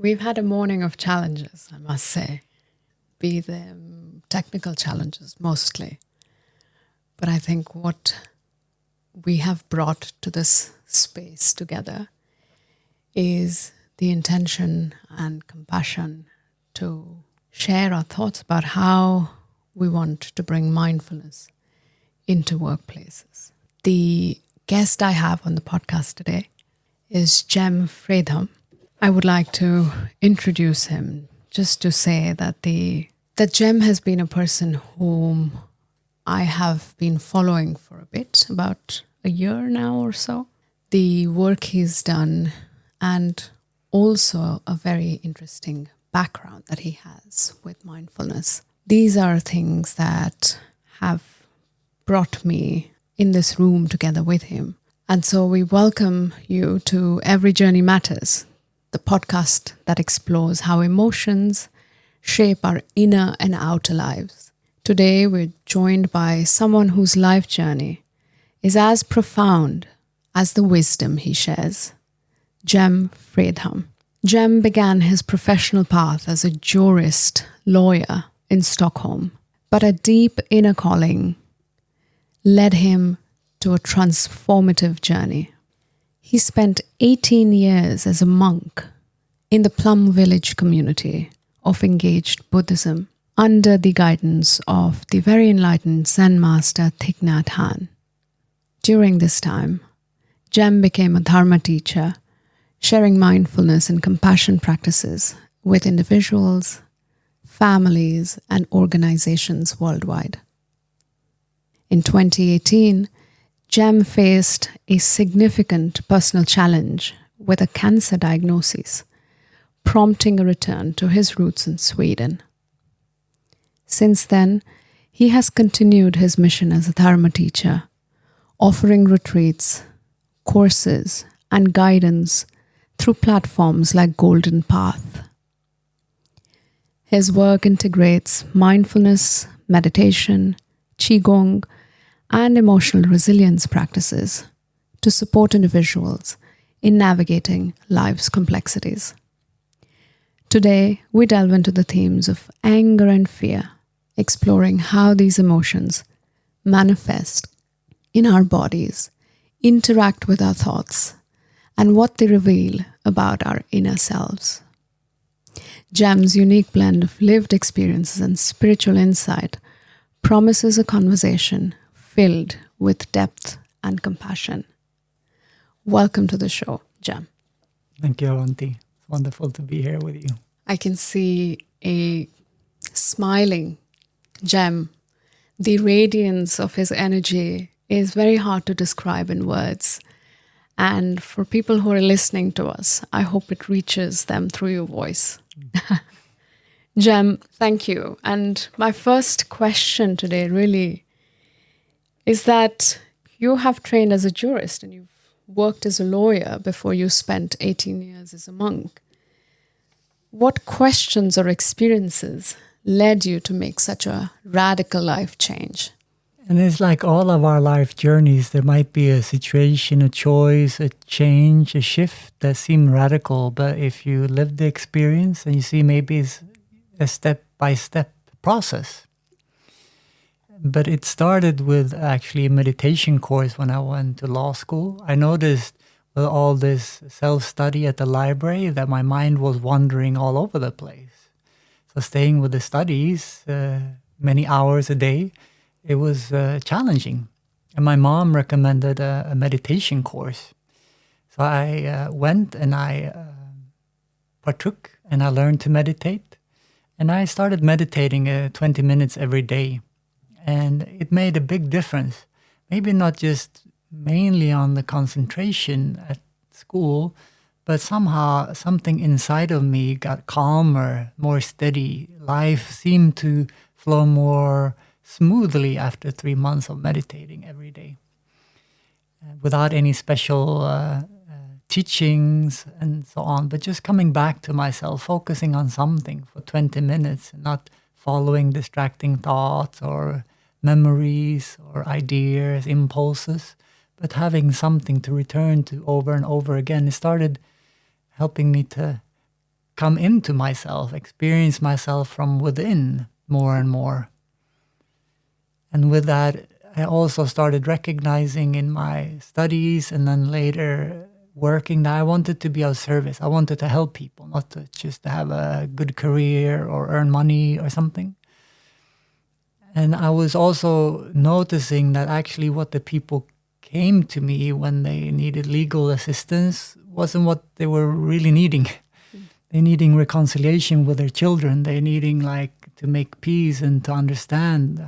We've had a morning of challenges, I must say, be them technical challenges mostly. But I think what we have brought to this space together is the intention and compassion to share our thoughts about how we want to bring mindfulness into workplaces. The guest I have on the podcast today is Fredhamn. I would like to introduce him just to say that Jem has been a person whom I have been following for a bit, about a year now or so. The work he's done and also a very interesting background that he has with mindfulness. These are things that have brought me in this room together with him. And so we welcome you to Every Journey Matters, the podcast that explores how emotions shape our inner and outer lives. Today we're joined by someone whose life journey is as profound as the wisdom he shares, Fredhamn. Jem began his professional path as a jurist lawyer in Stockholm, but a deep inner calling led him to a transformative journey. He spent 18 years as a monk in the Plum Village community of engaged Buddhism under the guidance of the very enlightened Zen master Thich Nhat Hanh. During this time, Jem became a Dharma teacher, sharing mindfulness and compassion practices with individuals, families, and organizations worldwide. In 2018, Jem faced a significant personal challenge with a cancer diagnosis, prompting a return to his roots in Sweden. Since then, he has continued his mission as a Dharma teacher, offering retreats, courses, and guidance through platforms like Golden Path. His work integrates mindfulness, meditation, qigong, and emotional resilience practices to support individuals in navigating life's complexities. Today, we delve into the themes of anger and fear, exploring how these emotions manifest in our bodies, interact with our thoughts, and what they reveal about our inner selves. Jem's unique blend of lived experiences and spiritual insight promises a conversation filled with depth and compassion. Welcome to the show, Jem. Thank you, Avanti. It's wonderful to be here with you. I can see a smiling Jem. The radiance of his energy is very hard to describe in words. And for people who are listening to us, I hope it reaches them through your voice. Jem, thank you. And my first question today really is that you have trained as a jurist and you've worked as a lawyer before you spent 18 years as a monk. What questions or experiences led you to make such a radical life change? And it's like all of our life journeys, there might be a situation, a choice, a change, a shift that seem radical. But if you live the experience and you see maybe it's a step-by-step process. But it started with actually a meditation course when I went to law school. I noticed with all this self-study at the library that my mind was wandering all over the place. So staying with the studies many hours a day, it was challenging. And my mom recommended a meditation course. So I went and I partook and I learned to meditate. And I started meditating 20 minutes every day. And it made a big difference. Maybe not just mainly on the concentration at school, but somehow something inside of me got calmer, more steady. Life seemed to flow more smoothly after 3 months of meditating every day. Without any special teachings and so on, but just coming back to myself, focusing on something for 20 minutes, not following distracting thoughts or memories or ideas, impulses, but having something to return to over and over again. It started helping me to come into myself, experience myself from within more and more. And with that, I also started recognizing in my studies and then later working that I wanted to be of service. I wanted to help people, not to just have a good career or earn money or something. And I was also noticing that actually what the people came to me when they needed legal assistance wasn't what they were really needing. They're needing reconciliation with their children. They're needing to make peace and to understand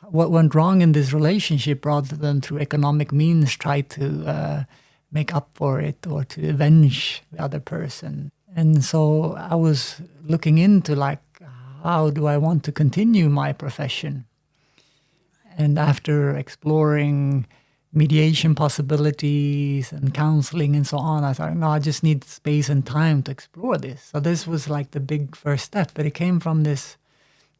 what went wrong in this relationship rather than through economic means try to make up for it or to avenge the other person. And so I was looking into how do I want to continue my profession? And after exploring mediation possibilities and counseling and so on, I thought, no, I just need space and time to explore this. So this was the big first step, but it came from this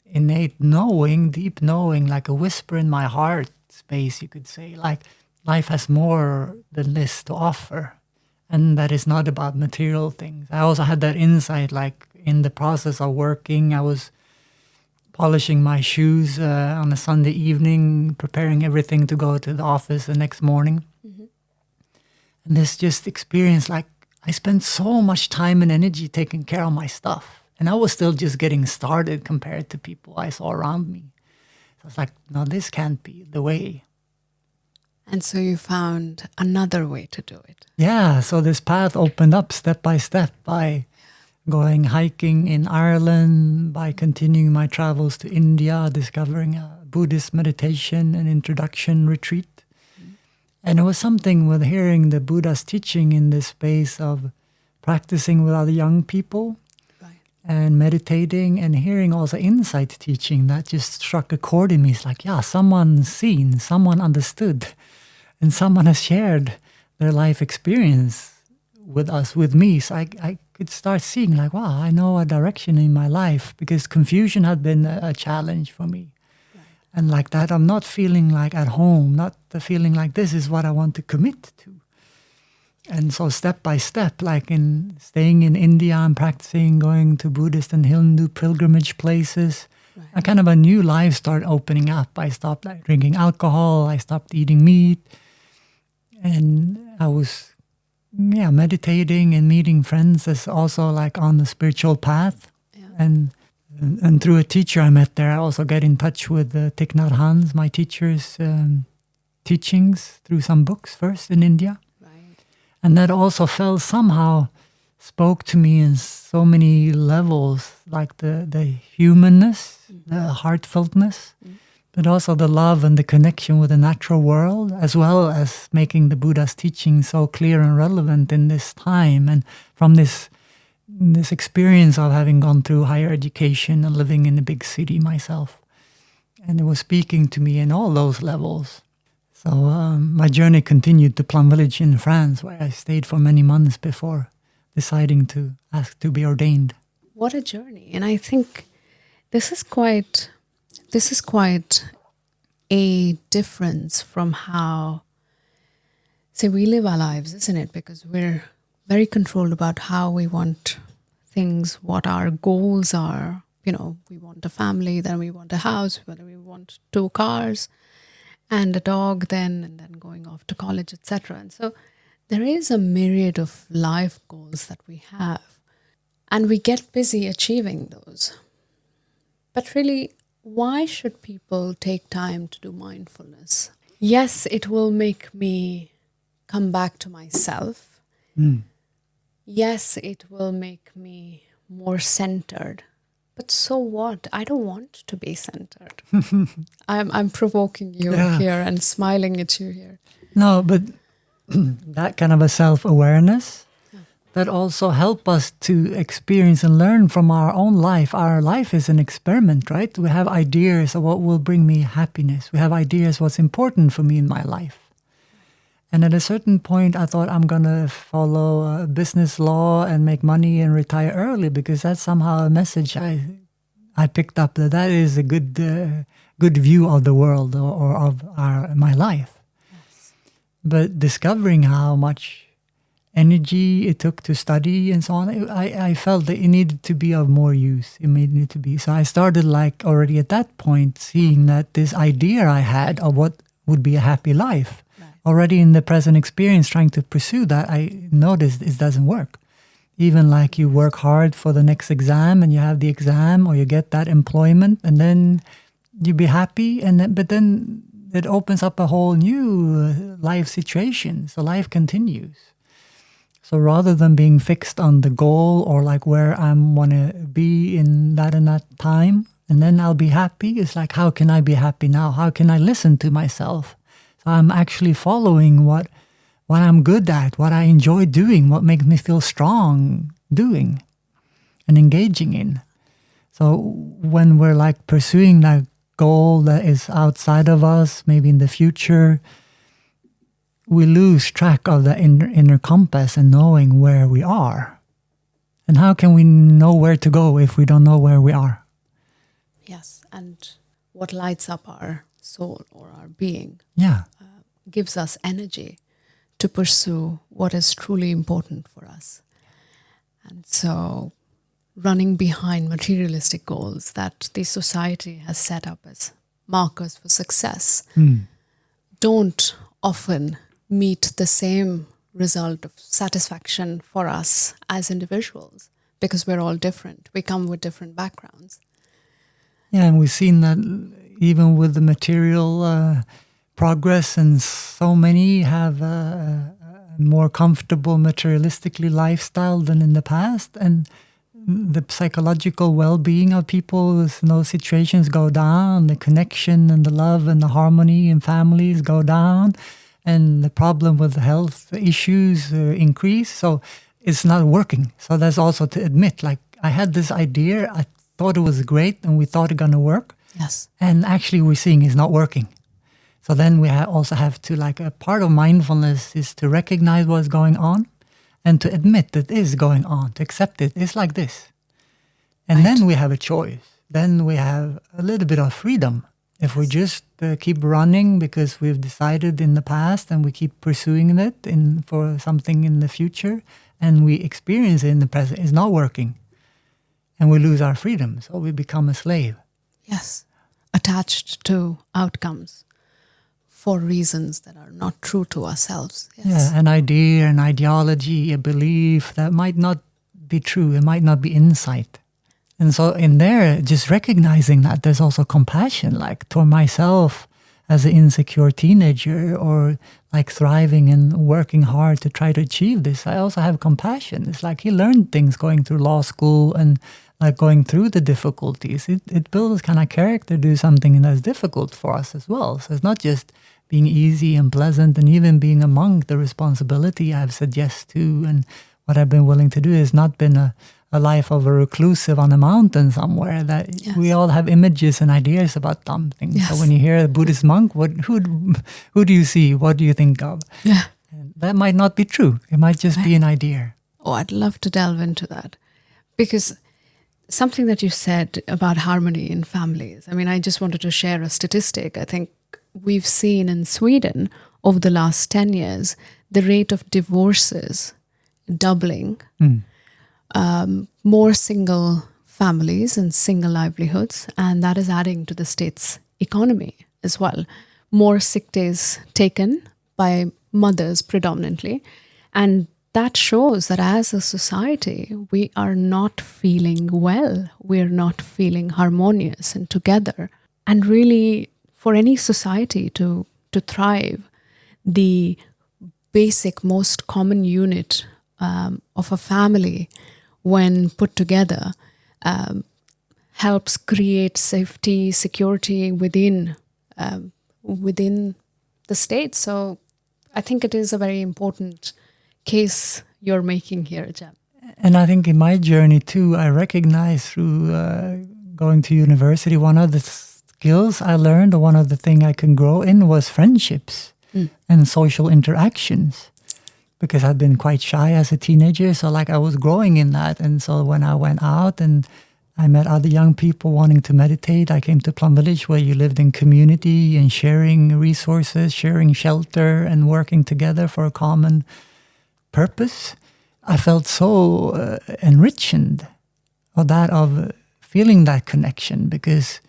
innate knowing, deep knowing, like a whisper in my heart space, you could say, life has more than this to offer. And that is not about material things. I also had that insight, in the process of working, I was polishing my shoes on a Sunday evening, preparing everything to go to the office the next morning. Mm-hmm. And this just experience, I spent so much time and energy taking care of my stuff. And I was still just getting started compared to people I saw around me. So I was like, no, this can't be the way. And so you found another way to do it. Yeah, so this path opened up step by step by going hiking in Ireland, by continuing my travels to India, discovering a Buddhist meditation and introduction retreat. Mm-hmm. And it was something with hearing the Buddha's teaching in this space of practicing with other young people and meditating and hearing also insight teaching that just struck a chord in me. It's someone's seen, someone understood, and someone has shared their life experience with me. So I could start seeing wow, I know a direction in my life, because confusion had been a challenge for me. Right. And that, I'm not feeling at home, not the feeling this is what I want to commit to. And so step by step, in staying in India and practicing, going to Buddhist and Hindu pilgrimage places, right, a kind of a new life started opening up. I stopped drinking alcohol, I stopped eating meat, and I was meditating and meeting friends as also on the spiritual path. Yeah. And through a teacher I met there, I also get in touch with Thich Nhat Hanh's, my teacher's teachings through some books first in India. And that also somehow spoke to me in so many levels, the humanness, the heartfeltness, but also the love and the connection with the natural world, as well as making the Buddha's teaching so clear and relevant in this time. And from this experience of having gone through higher education and living in a big city myself. And it was speaking to me in all those levels. So my journey continued to Plum Village in France, where I stayed for many months before deciding to ask to be ordained. What a journey. And I think this is quite a difference from how, say, we live our lives, isn't it? Because we're very controlled about how we want things, what our goals are. We want a family, then we want a house, whether we want 2 cars, and a dog then, and then going off to college, etc. And so there is a myriad of life goals that we have, and we get busy achieving those. But really, why should people take time to do mindfulness? Yes, it will make me come back to myself. Mm. Yes, it will make me more centered. But so what? I don't want to be centered. I'm provoking you here and smiling at you here. No, but that kind of a self-awareness that also help us to experience and learn from our own life. Our life is an experiment, right? We have ideas of what will bring me happiness. We have ideas what's important for me in my life. And at a certain point, I thought I'm going to follow business law and make money and retire early, because that's somehow a message I picked up that is a good view of the world or of my life. Yes. But discovering how much energy it took to study and so on, I felt that it needed to be of more use. It needed to be. So I started like already at that point seeing that this idea I had of what would be a happy life, already in the present experience, trying to pursue that, I noticed it doesn't work. Even like you work hard for the next exam and you have the exam or you get that employment and then you be happy, but then it opens up a whole new life situation. So life continues. So rather than being fixed on the goal or like where I want to be in that and that time, and then I'll be happy, it's like, how can I be happy now? How can I listen to myself? So I'm actually following what I'm good at, what I enjoy doing, what makes me feel strong doing and engaging in. So when we're like pursuing that goal that is outside of us, maybe in the future, we lose track of the inner compass and knowing where we are. And how can we know where to go if we don't know where we are? Yes, and what lights up our soul or our being gives us energy to pursue what is truly important for us. And so running behind materialistic goals that the society has set up as markers for success don't often meet the same result of satisfaction for us as individuals, because we're all different. We come with different backgrounds. Yeah, and we've seen that even with the material progress, and so many have a more comfortable materialistically lifestyle than in the past, and the psychological well-being of people in those situations go down, the connection and the love and the harmony in families go down, and the problem with health issues increase. So it's not working. So that's also to admit, like, I had this idea, I thought it was great, and we thought it gonna work. Yes. And actually we're seeing it's not working. So then we also have to, like, a part of mindfulness is to recognize what's going on and to admit that it is going on, to accept it. It's like this. And then we have a choice. Then we have a little bit of freedom. If we just keep running because we've decided in the past and we keep pursuing it for something in the future, and we experience it in the present, it's not working. And we lose our freedom. So we become a slave. Yes. Attached to outcomes for reasons that are not true to ourselves. Yes. Yeah, an idea, an ideology, a belief that might not be true. It might not be insight. And so in there, just recognizing that there's also compassion, like toward myself as an insecure teenager, or like thriving and working hard to try to achieve this. I also have compassion. It's like he learned things going through law school and like going through the difficulties. It builds kind of character to do something that's difficult for us as well. So it's not just being easy and pleasant, and even being among the responsibility I've said yes to, and what I've been willing to do has not been a life of a reclusive on a mountain somewhere. That we all have images and ideas about something. Yes. So when you hear a Buddhist monk, who do you see? What do you think of? Yeah. And that might not be true. It might just be an idea. Oh, I'd love to delve into that, because something that you said about harmony in families. I mean, I just wanted to share a statistic. I think we've seen in Sweden over the last 10 years, the rate of divorces doubling, more single families and single livelihoods, and that is adding to the state's economy as well. More sick days taken by mothers predominantly, and that shows that as a society, we are not feeling well. We're not feeling harmonious and together. And really, for any society to thrive, the basic, most common unit of a family, when put together, helps create safety, security within the state. So I think it is a very important case you're making here, Jem. And I think in my journey too, I recognize through going to university, one of the skills I learned, or one of the things I can grow in, was friendships and social interactions. Because I'd been quite shy as a teenager, so like I was growing in that. And so when I went out and I met other young people wanting to meditate, I came to Plum Village, where you lived in community and sharing resources, sharing shelter, and working together for a common purpose, I felt so enriched of feeling that connection, because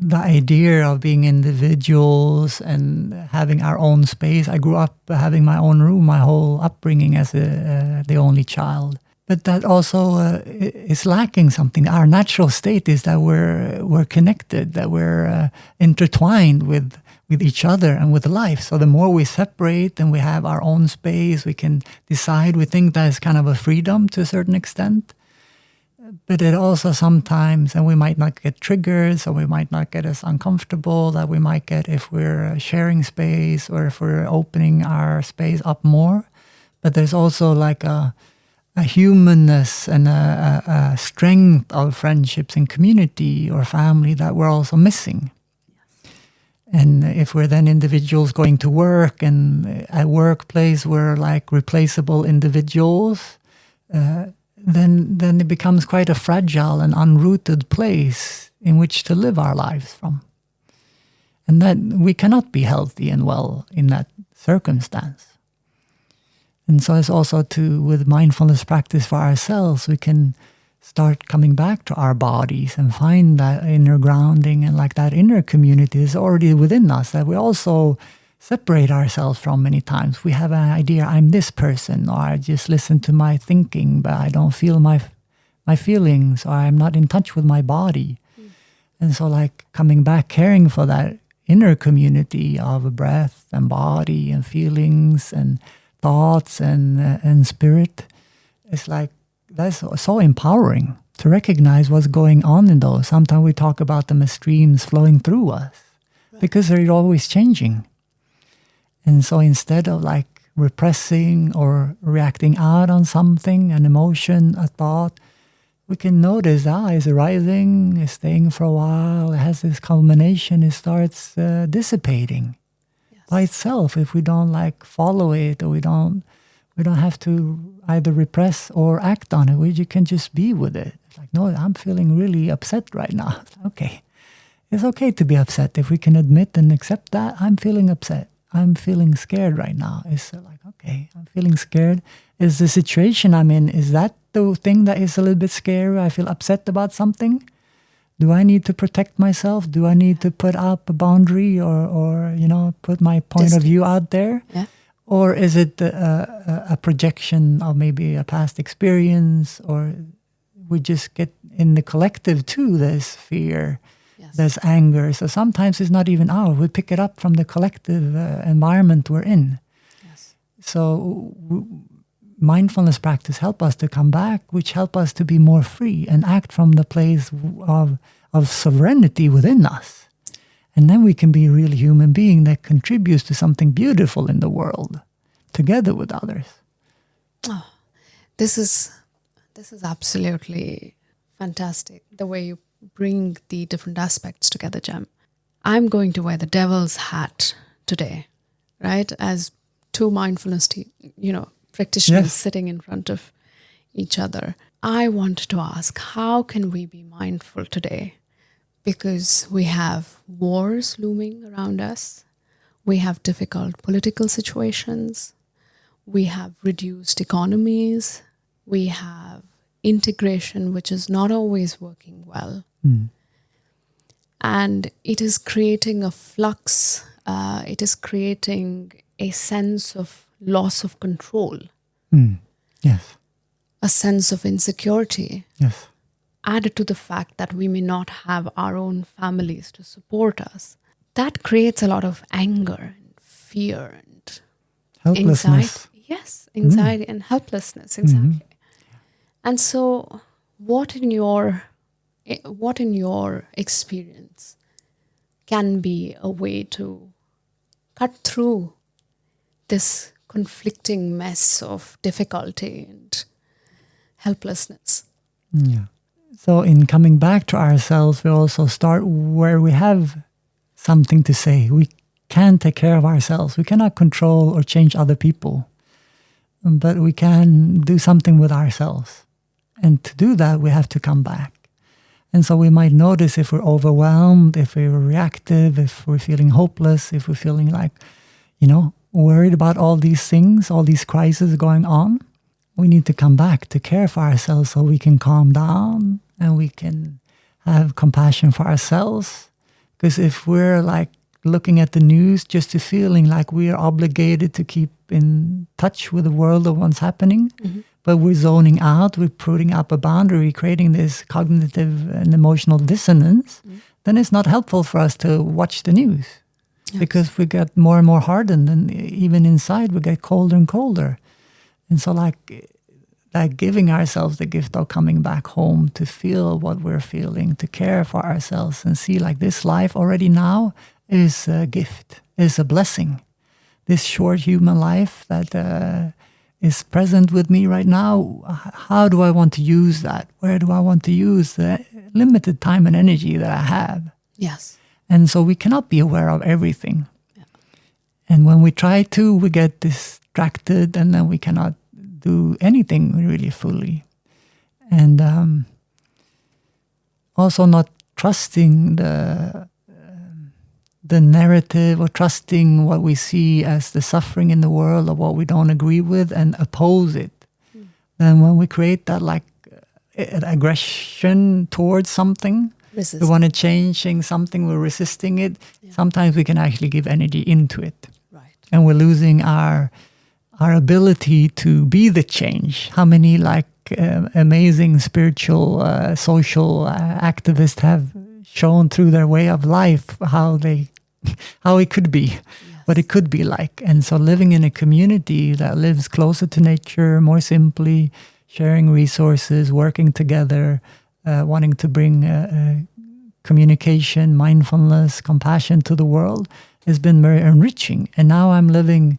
the idea of being individuals and having our own space. I grew up having my own room, my whole upbringing as the only child. But that also is lacking something. Our natural state is that we're connected, that we're intertwined with each other and with life. So the more we separate and we have our own space, we can decide. We think that is kind of a freedom to a certain extent. But it also sometimes, and we might not get triggered, so we might not get as uncomfortable that we might get if we're sharing space or if we're opening our space up more. But there's also like a humanness and a strength of friendships and community or family that we're also missing. Yes. And if we're then individuals going to work, and at workplace we're like replaceable individuals, then it becomes quite a fragile and unrooted place in which to live our lives from. And that we cannot be healthy and well in that circumstance. And so it's also with mindfulness practice for ourselves, we can start coming back to our bodies and find that inner grounding, and like that inner community is already within us that we also separate ourselves from many times. We have an idea, I'm this person, or I just listen to my thinking, but I don't feel my feelings, or I'm not in touch with my body. And so like coming back, caring for that inner community of breath and body and feelings and thoughts and spirit, it's like that's so empowering to recognize what's going on in those. Sometimes we talk about them as streams flowing through us, because they're always changing. And so instead of like repressing or reacting out on something, an emotion, a thought, we can notice, it's arising, it's staying for a while, it has this culmination, it starts dissipating by itself if we don't like follow it, or we don't have to either repress or act on it. You can just be with it. It's like, no, I'm feeling really upset right now. Okay. It's okay to be upset if we can admit and accept that I'm feeling upset. I'm feeling scared right now. It's like, okay, I'm feeling scared. Is the situation I'm in, is that the thing that is a little bit scary? I feel upset about something. Do I need to protect myself? Do I need to put up a boundary or put my point of view out there? Yeah. Or is it a projection of maybe a past experience? Or we just get in the collective too, there's fear. Yes. There's anger. So sometimes it's not even ours. We pick it up from the collective environment we're in. Yes. So mindfulness practice help us to come back, which help us to be more free and act from the place of sovereignty within us. And then we can be a real human being that contributes to something beautiful in the world, together with others. Oh, this is absolutely fantastic, the way you bring the different aspects together, Jem. I'm going to wear the devil's hat today, right? As two mindfulness, practitioners sitting in front of each other. I want to ask, how can we be mindful today? Because we have wars looming around us. We have difficult political situations. We have reduced economies. We have integration, which is not always working well. And it is creating a flux. It is creating a sense of loss of control. Yes. A sense of insecurity. Yes. Added to the fact that we may not have our own families to support us. That creates a lot of anger and fear and helplessness. Anxiety. Yes, anxiety and helplessness, exactly. Mm-hmm. And so what in your experience can be a way to cut through this conflicting mess of difficulty and helplessness? Yeah. So in coming back to ourselves, we also start where we have something to say. We can take care of ourselves. We cannot control or change other people, but we can do something with ourselves. And to do that, we have to come back. And so we might notice if we're overwhelmed, if we're reactive, if we're feeling hopeless, if we're feeling like, worried about all these things, all these crises going on, we need to come back to care for ourselves so we can calm down and we can have compassion for ourselves. Because if we're like looking at the news just to feeling like we are obligated to keep in touch with the world of what's happening, but we're zoning out, we're putting up a boundary, creating this cognitive and emotional dissonance, then it's not helpful for us to watch the news. Yes. Because we get more and more hardened, and even inside we get colder and colder. And so like giving ourselves the gift of coming back home to feel what we're feeling, to care for ourselves and see like this life already now is a gift, is a blessing. This short human life that is present with me right now, how do I want to use that? Where do I want to use the limited time and energy that I have? Yes. And so we cannot be aware of everything. Yeah. And when we try to, we get distracted and then we cannot do anything really fully. And also not trusting the narrative or trusting what we see as the suffering in the world or what we don't agree with and oppose it. Then when we create that like aggression towards something, we want to changing something, we're resisting it. Yeah. Sometimes we can actually give energy into it. Right. And we're losing our ability to be the change. How many like amazing spiritual, social activists have shown through their way of life how it could be, yes. What it could be like. And so living in a community that lives closer to nature, more simply, sharing resources, working together, wanting to bring communication, mindfulness, compassion to the world has been very enriching. And now I'm living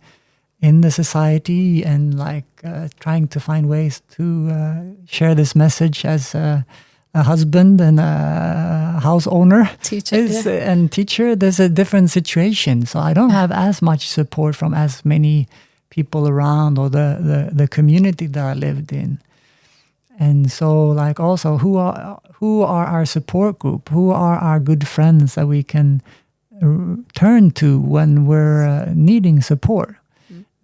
in the society and like trying to find ways to share this message as a husband and a house owner and teacher. There's a different situation. So I don't have as much support from as many people around or the community that I lived in. And so like also who are our support group? Who are our good friends that we can turn to when we're needing support,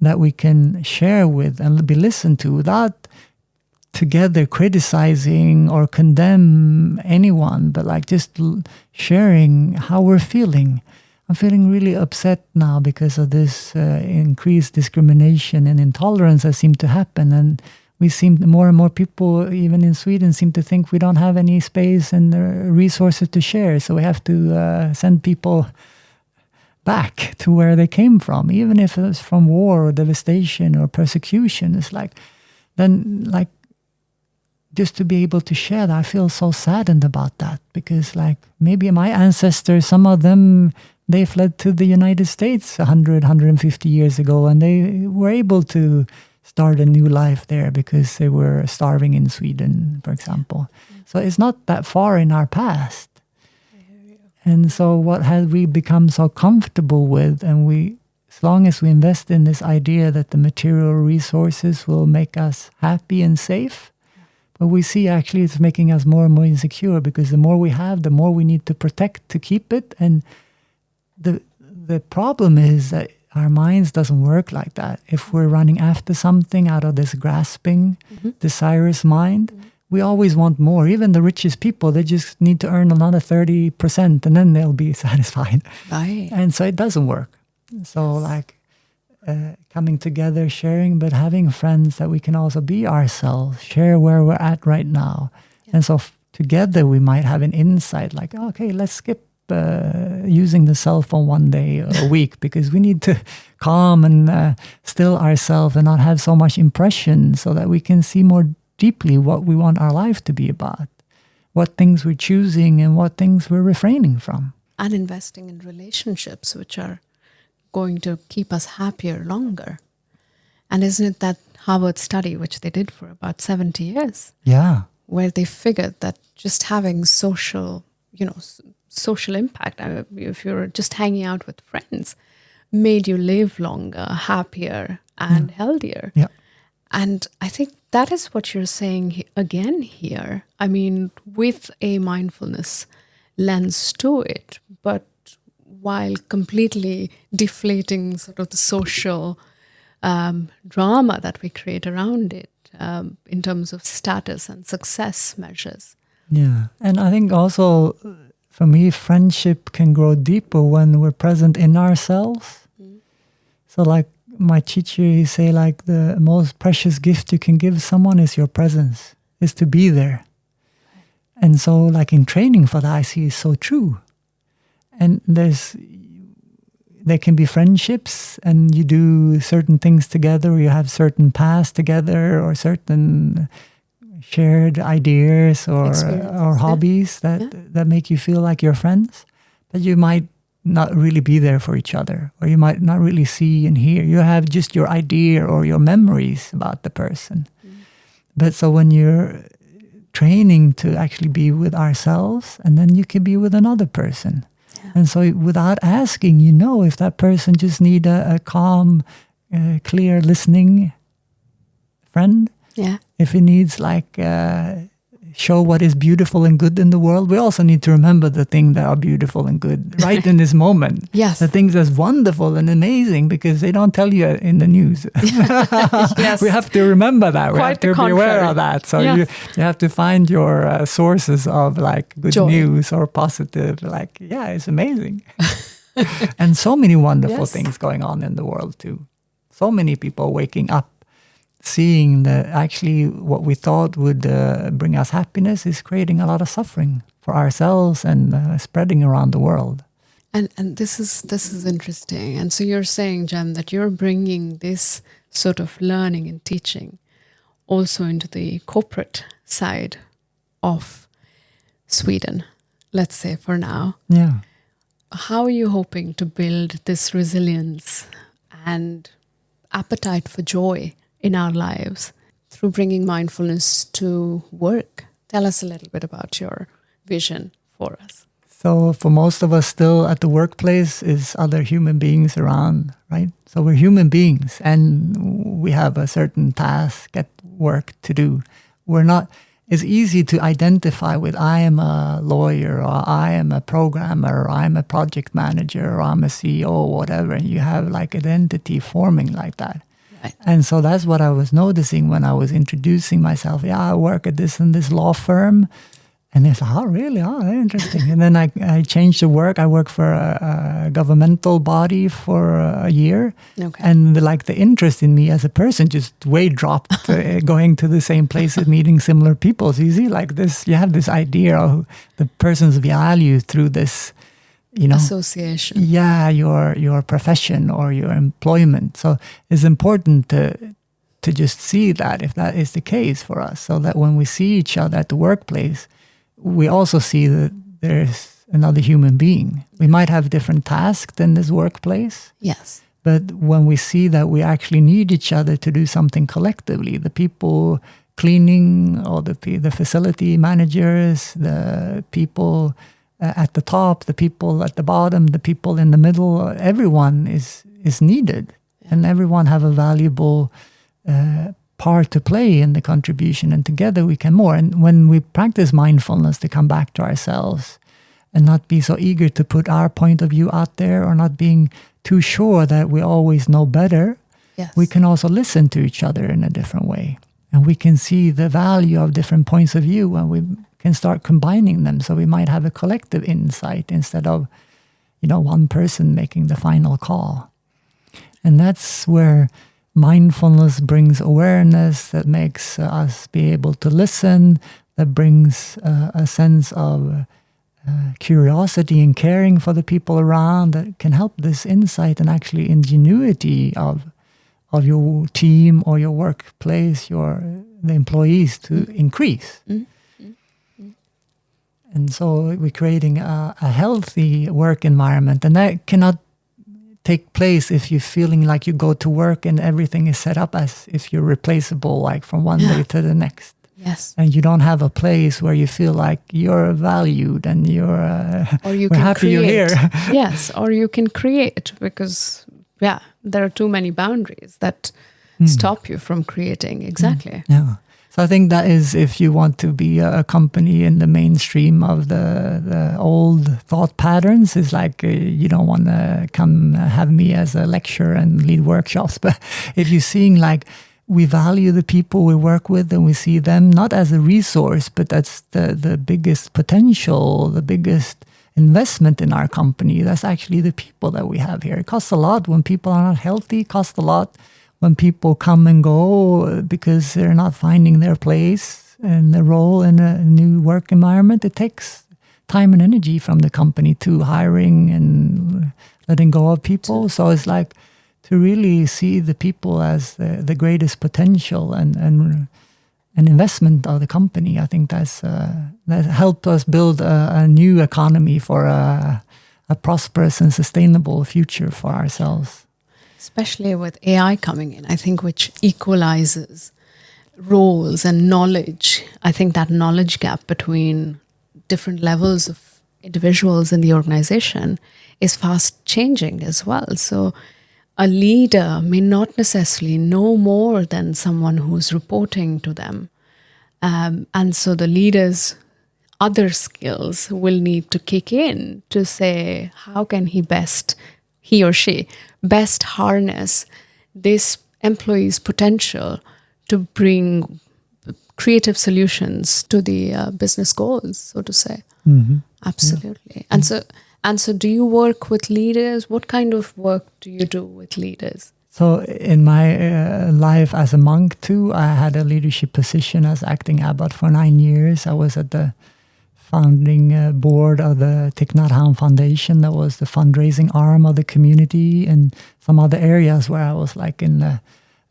that we can share with and be listened to without together criticizing or condemn anyone, but like just sharing how we're feeling. I'm feeling really upset now because of this increased discrimination and intolerance that seem to happen. And we seem more and more people, even in Sweden, seem to think we don't have any space and resources to share. So we have to send people back to where they came from, even if it's from war or devastation or persecution. It's like, then like, just to be able to share that, I feel so saddened about that because like maybe my ancestors, some of them, they fled to the United States 100, 150 years ago and they were able to start a new life there because they were starving in Sweden, for example. So it's not that far in our past. And so what have we become so comfortable with? And we, as long as we invest in this idea that the material resources will make us happy and safe, but we see actually it's making us more and more insecure because the more we have, the more we need to protect to keep it. And the problem is that our minds doesn't work like that. If we're running after something out of this grasping, desirous mind, we always want more. Even the richest people, they just need to earn another 30% and then they'll be satisfied. Right. And so it doesn't work. So like coming together, sharing, but having friends that we can also be ourselves, share where we're at right now. Yeah. And so together we might have an insight like, okay, let's skip using the cell phone one day a week because we need to calm and still ourselves and not have so much impression so that we can see more deeply what we want our life to be about, what things we're choosing and what things we're refraining from. And investing in relationships which are going to keep us happier longer. And isn't it that Harvard study, which they did for about 70 years? Yeah. Where they figured that just having social impact, if you're just hanging out with friends, made you live longer, happier, and healthier. Yeah. And I think that is what you're saying again here. I mean, with a mindfulness lens to it, but while completely deflating sort of the social drama that we create around it in terms of status and success measures. Yeah. And I think also, for me, friendship can grow deeper when we're present in ourselves. So like my teacher, he say like the most precious gift you can give someone is your presence, is to be there. And so like in training for that, I see is so true. And there can be friendships and you do certain things together, or you have certain paths together, or certain shared ideas or hobbies that make you feel like you're friends. But you might not really be there for each other, or you might not really see and hear. You have just your idea or your memories about the person. But so when you're training to actually be with ourselves, and then you can be with another person. And so without asking, you know if that person just need a calm, clear listening friend. Yeah. If he needs like show what is beautiful and good in the world, we also need to remember the things that are beautiful and good right in this moment. Yes. The things that's wonderful and amazing, because they don't tell you in the news. Yes. We have to remember that. We have to be aware of that. So you have to find your sources of like good joy. News or positive. Like, yeah, it's amazing. And so many wonderful things going on in the world too. So many people waking up, seeing that actually what we thought would bring us happiness is creating a lot of suffering for ourselves and spreading around the world. And this is interesting. And so you're saying, Jem, that you're bringing this sort of learning and teaching also into the corporate side of Sweden, let's say for now. Yeah. How are you hoping to build this resilience and appetite for joy in our lives through bringing mindfulness to work? Tell us a little bit about your vision for us. So for most of us still at the workplace is other human beings around, right? So we're human beings and we have a certain task at work to do. It's easy to identify with I am a lawyer, or I am a programmer, or I'm a project manager, or I'm a CEO, or whatever. And you have like identity forming like that. Right. And so that's what I was noticing when I was introducing myself. Yeah, I work at this and this law firm. And it's, oh, really? Oh, interesting. And then I changed the work. I worked for a governmental body for a year. Okay. And like the interest in me as a person just way dropped, going to the same places, meeting similar people. So you see like this, you have this idea of the person's value through this, association. Yeah, your profession or your employment. So it's important to just see that, if that is the case for us, so that when we see each other at the workplace, we also see that there's another human being. We might have different tasks in this workplace. Yes. But when we see that we actually need each other to do something collectively, the people cleaning, or the facility managers, the people at the top, the people at the bottom, the people in the middle, everyone is needed. Yeah. And everyone have a valuable part to play in the contribution, and together we can more. And when we practice mindfulness, to come back to ourselves and not be so eager to put our point of view out there, or not being too sure that we always know better, yes, we can also listen to each other in a different way. And we can see the value of different points of view, and we can start combining them. So we might have a collective insight instead of, one person making the final call. And that's where mindfulness brings awareness, that makes us be able to listen, that brings a sense of curiosity and caring for the people around, that can help this insight and actually ingenuity of your team or your workplace, the employees to increase. And so we're creating a healthy work environment, and that cannot take place if you're feeling like you go to work and everything is set up as if you're replaceable, like from one day to the next. Yes. And you don't have a place where you feel like you're valued and you're or you we're can happy create. you're here. Yes, or you can create, because there are too many boundaries that stop you from creating. Exactly. Yeah. So I think that is, if you want to be a company in the mainstream of the old thought patterns, is like you don't want to come have me as a lecturer and lead workshops. But if you're seeing like we value the people we work with and we see them not as a resource, but that's the biggest potential, the biggest investment in our company. That's actually the people that we have here. It costs a lot when people are not healthy. It costs a lot when people come and go because they're not finding their place and their role in a new work environment. It takes time and energy from the company to hiring and letting go of people. So it's like to really see the people as the greatest potential and an investment of the company. I think that helped us build a new economy for a prosperous and sustainable future for ourselves. Especially with AI coming in, I think, which equalizes roles and knowledge. I think that knowledge gap between different levels of individuals in the organization is fast changing as well. So a leader may not necessarily know more than someone who's reporting to them. And so the leader's other skills will need to kick in to say, how can he or she best harness this employee's potential to bring creative solutions to the business goals, so to say. Mm-hmm. Absolutely. Yeah. And so do you work with leaders? What kind of work do you do with leaders? So in my life as a monk too, I had a leadership position as acting abbot for 9 years. I was at the founding board of the Thich Nhat Hanh Foundation. That was the fundraising arm of the community, and some other areas where I was like in the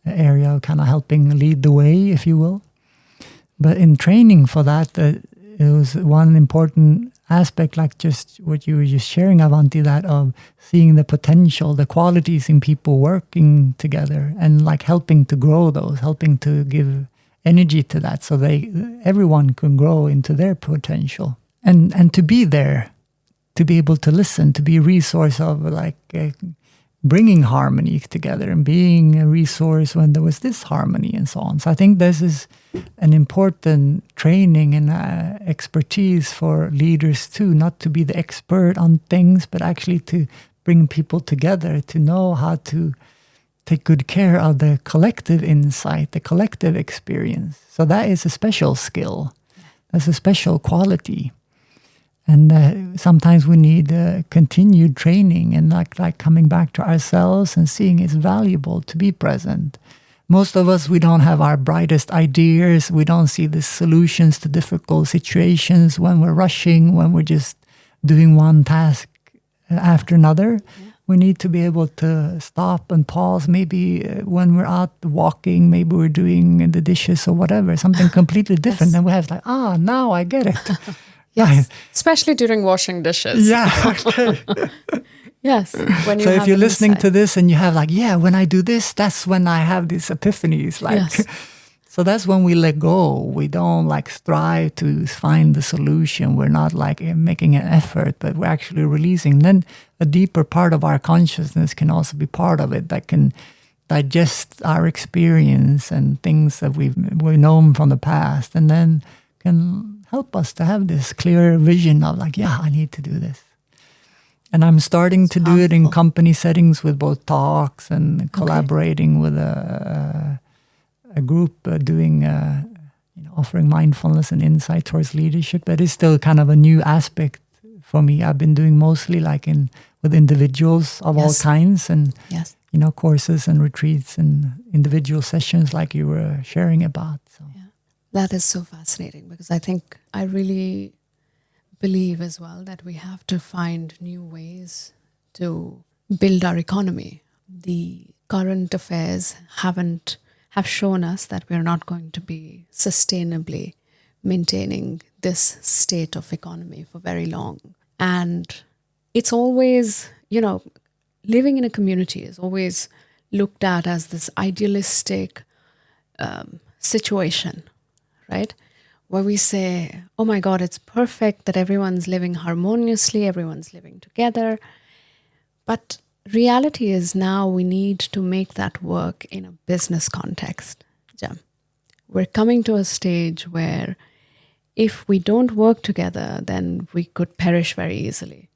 area of kind of helping lead the way, if you will. But in training for that, it was one important aspect, like just what you were just sharing, Avanti, that of seeing the potential, the qualities in people working together and like helping to grow those, helping to give energy to that so everyone can grow into their potential and to be there, to be able to listen, to be a resource of like bringing harmony together and being a resource when there was disharmony and so on. So I think this is an important training and expertise for leaders too, not to be the expert on things, but actually to bring people together, to know how to take good care of the collective insight, the collective experience. So that is a special skill. That's a special quality. And sometimes we need continued training and like coming back to ourselves and seeing it's valuable to be present. Most of us, we don't have our brightest ideas. We don't see the solutions to difficult situations when we're rushing, when we're just doing one task after another. Yeah. We need to be able to stop and pause. Maybe when we're out walking, maybe we're doing the dishes or whatever, something completely different. Yes. And we have like, now I get it. Yes, especially during washing dishes. Yeah, okay. Yes. When you so if you're listening to this and you have like, when I do this, that's when I have these epiphanies. Like, yes. So that's when we let go. We don't like strive to find the solution. We're not like making an effort, but we're actually releasing. Then a deeper part of our consciousness can also be part of it that can digest our experience and things that we've known from the past, and then can help us to have this clear vision of like, I need to do this. And I'm starting to do it in company settings with both talks and collaborating with a group doing, offering mindfulness and insight towards leadership. But it's still kind of a new aspect for me. I've been doing mostly like with individuals of all kinds and, courses and retreats and individual sessions like you were sharing about. So. Yeah. That is so fascinating because I really believe as well that we have to find new ways to build our economy. The current affairs have shown us that we're not going to be sustainably maintaining this state of economy for very long. And it's always, living in a community is always looked at as this idealistic situation, right? Where we say, oh my God, it's perfect that everyone's living harmoniously, everyone's living together. But reality is now we need to make that work in a business context, Jem. we're coming to a stage where if we don't work together, then we could perish very easily,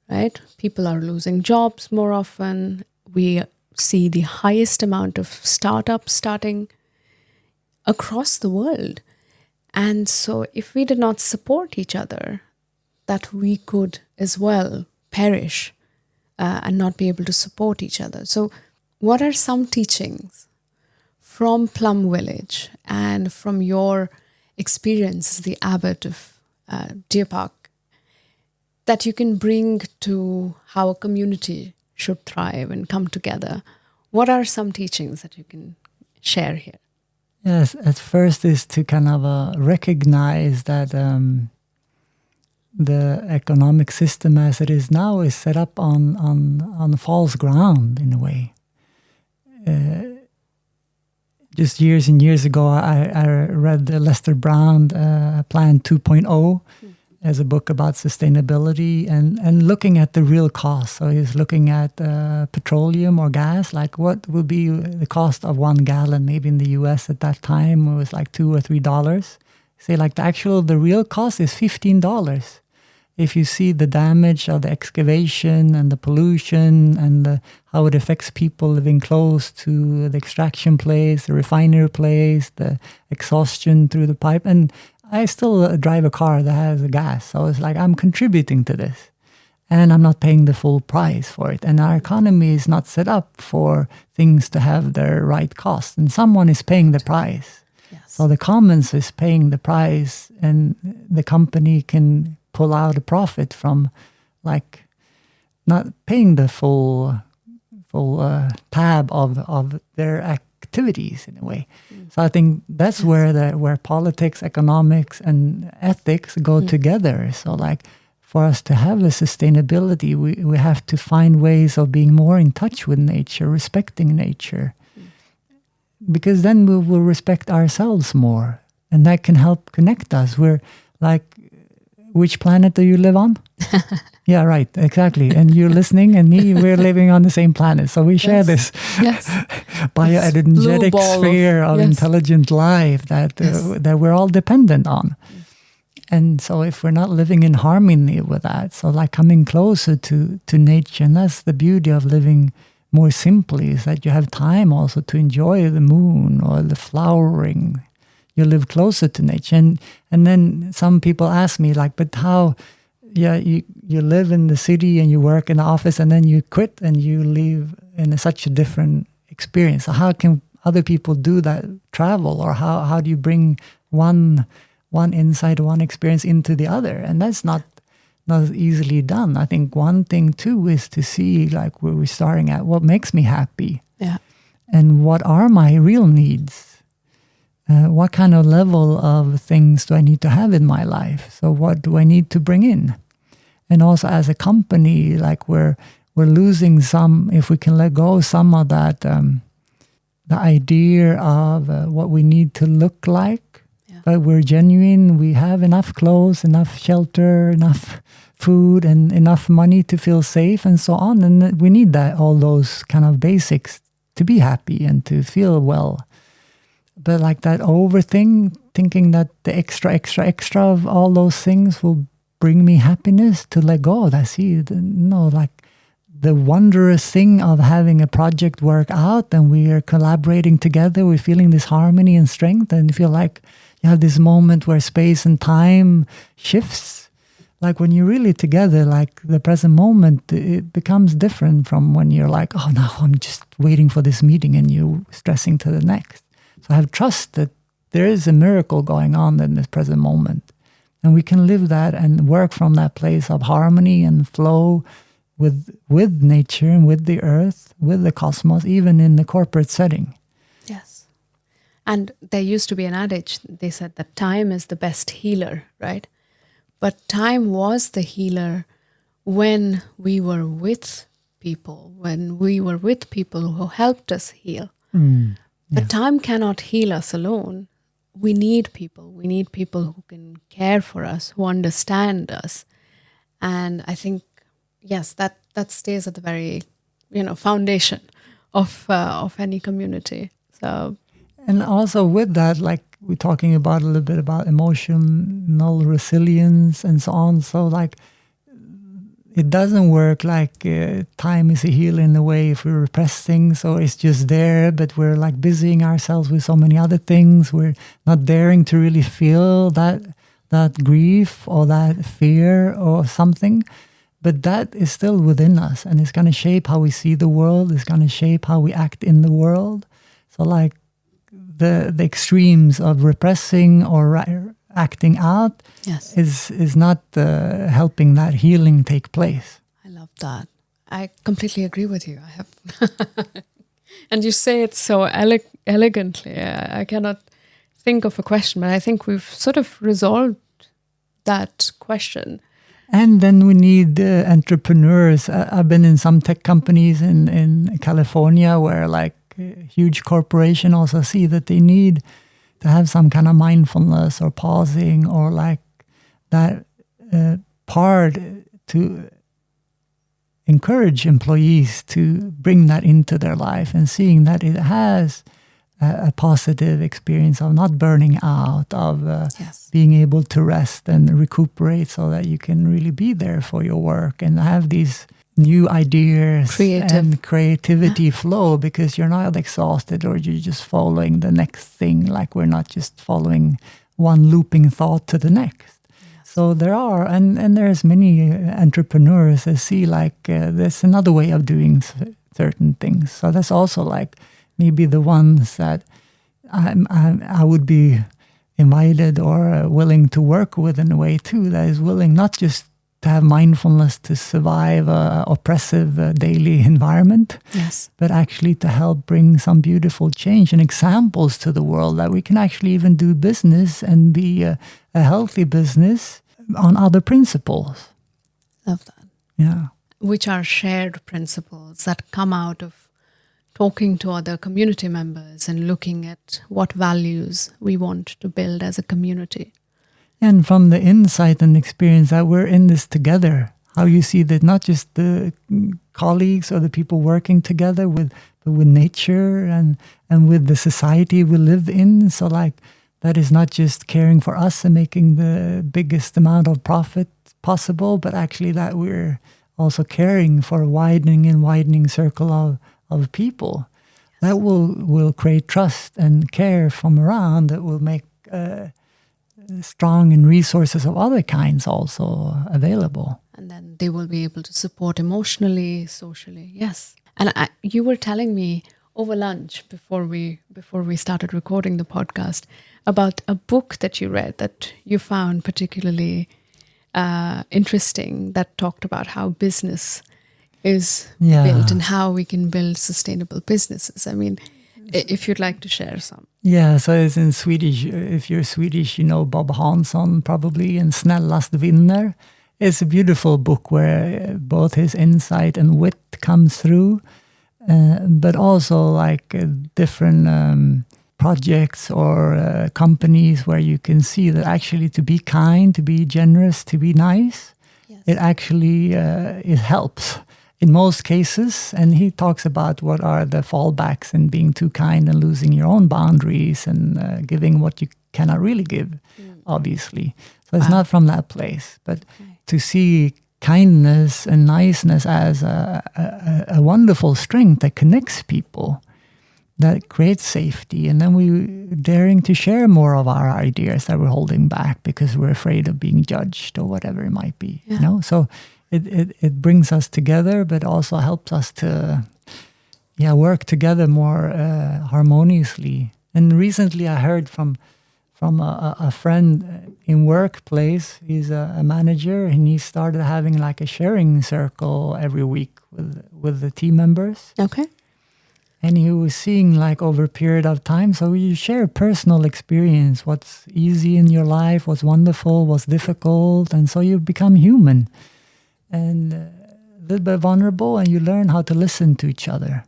right? People are losing jobs more often. We see the highest amount of startups starting across the world. And so if we did not support each other, that we could as well perish and not be able to support each other. So what are some teachings from Plum Village and from your experience as the abbot of Deer Park that you can bring to how a community should thrive and come together? What are some teachings that you can share here? Yes, at first is to kind of recognize that the economic system as it is now is set up on false ground in a way. Just years and years ago, I read Lester Brown Plan 2.0 as a book about sustainability and looking at the real cost. So he's looking at petroleum or gas, like what would be the cost of 1 gallon, maybe in the US at that time, it was like $2 or $3. Say like the real cost is $15. If you see the damage of the excavation and the pollution and how it affects people living close to the extraction place, the refinery place, the exhaustion through the pipe. And I still drive a car that has a gas. So it's like I'm contributing to this and I'm not paying the full price for it. And our economy is not set up for things to have their right cost. And someone is paying the price. Yes. So the commons is paying the price and the company can pull out a profit from like not paying the full tab of their activities in a way. So I think that's where politics, economics, and ethics go together. So like for us to have a sustainability, we have to find ways of being more in touch with nature, respecting nature, because then we will respect ourselves more, and that can help connect us. We're like, which planet do you live on? Yeah, right, exactly. And you're listening, and me, we're living on the same planet. So we share this bioenergetic sphere of intelligent life that that we're all dependent on. And so if we're not living in harmony with that, so like coming closer to nature, and that's the beauty of living more simply, is that you have time also to enjoy the moon or the flowering. You live closer to nature. And then some people ask me like, but how, you live in the city and you work in the office and then you quit and you live in such a different experience. So how can other people do that travel? Or how do you bring one insight, one experience into the other? And that's not easily done. I think one thing too is to see like where we're starting at, what makes me happy? Yeah. And what are my real needs? What kind of level of things do I need to have in my life? So what do I need to bring in? And also as a company, like we're losing some, if we can let go some of that, the idea of what we need to look like, but we're genuine, we have enough clothes, enough shelter, enough food, and enough money to feel safe and so on. And we need that, all those kind of basics to be happy and to feel well. But like that thinking that the extra of all those things will bring me happiness, to let go of that. See, like the wondrous thing of having a project work out and we are collaborating together, we're feeling this harmony and strength, and you feel like you have this moment where space and time shifts. Like when you're really together, like the present moment, it becomes different from when you're like, oh no, I'm just waiting for this meeting and you're stressing to the next. So I have trust that there is a miracle going on in this present moment. And we can live that and work from that place of harmony and flow with nature and with the earth, with the cosmos, even in the corporate setting. Yes. And there used to be an adage, they said that time is the best healer, right? But time was the healer when we were with people, who helped us heal. But time cannot heal us alone. We need people. We need people who can care for us, who understand us. And I think, yes, that stays at the very, foundation of any community. So, And also with that, like we're talking about a little bit about emotional resilience and so on. So like it doesn't work like time is a healer in a way if we repress things or it's just there, but we're like busying ourselves with so many other things. We're not daring to really feel that grief or that fear or something. But that is still within us, and it's going to shape how we see the world. It's going to shape how we act in the world. So like the extremes of repressing or acting out Yes. is not helping that healing take place. I love that. I completely agree with you. I have, and you say it so elegantly. I cannot think of a question, but I think we've sort of resolved that question. And then we need entrepreneurs. I've been in some tech companies in California where like a huge corporation also see that they need to have some kind of mindfulness or pausing or like that part to encourage employees to bring that into their life and seeing that it has a positive experience of not burning out, of Yes. being able to rest and recuperate so that you can really be there for your work and have these new ideas and creativity flow because you're not exhausted or you're just following the next thing. Like we're not just following one looping thought to the next. Yes. So there are, and there's many entrepreneurs that see like there's another way of doing certain things. So that's also like maybe the ones that I would be invited or willing to work with in a way too, that is willing not just to have mindfulness to survive a oppressive daily environment, yes, but actually to help bring some beautiful change and examples to the world that we can actually even do business and be a healthy business on other principles. Love that. Yeah. Which are shared principles that come out of talking to other community members and looking at what values we want to build as a community. And from the insight and experience that we're in this together, how you see that not just the colleagues or the people working together but with nature and with the society we live in. So like that is not just caring for us and making the biggest amount of profit possible, but actually that we're also caring for a widening circle of people. Yes. That will create trust and care from around that will make strong and resources of other kinds also available. And then they will be able to support emotionally, socially. Yes. And you were telling me over lunch before we started recording the podcast about a book that you read that you found particularly interesting, that talked about how business is built and how we can build sustainable businesses. I mean, if you'd like to share some. Yeah, so it's in Swedish. If you're Swedish, you know Bob Hansson probably, and Snällast vinner. It's a beautiful book where both his insight and wit comes through, but also like different projects or companies where you can see that actually to be kind, to be generous, to be nice, yes, it actually it helps in most cases. And he talks about what are the fallbacks in being too kind and losing your own boundaries and giving what you cannot really give, obviously. So it's not from that place, but to see kindness and niceness as a wonderful strength that connects people, that creates safety, and then we daring to share more of our ideas that we're holding back because we're afraid of being judged or whatever it might be. Yeah. You know, so it brings us together, but also helps us to work together more harmoniously. And recently, I heard from a friend in workplace. He's a manager, and he started having like a sharing circle every week with the team members. Okay. And he was seeing like over a period of time. So you share personal experience, what's easy in your life, what's wonderful, what's difficult. And so you become human and a little bit vulnerable, and you learn how to listen to each other.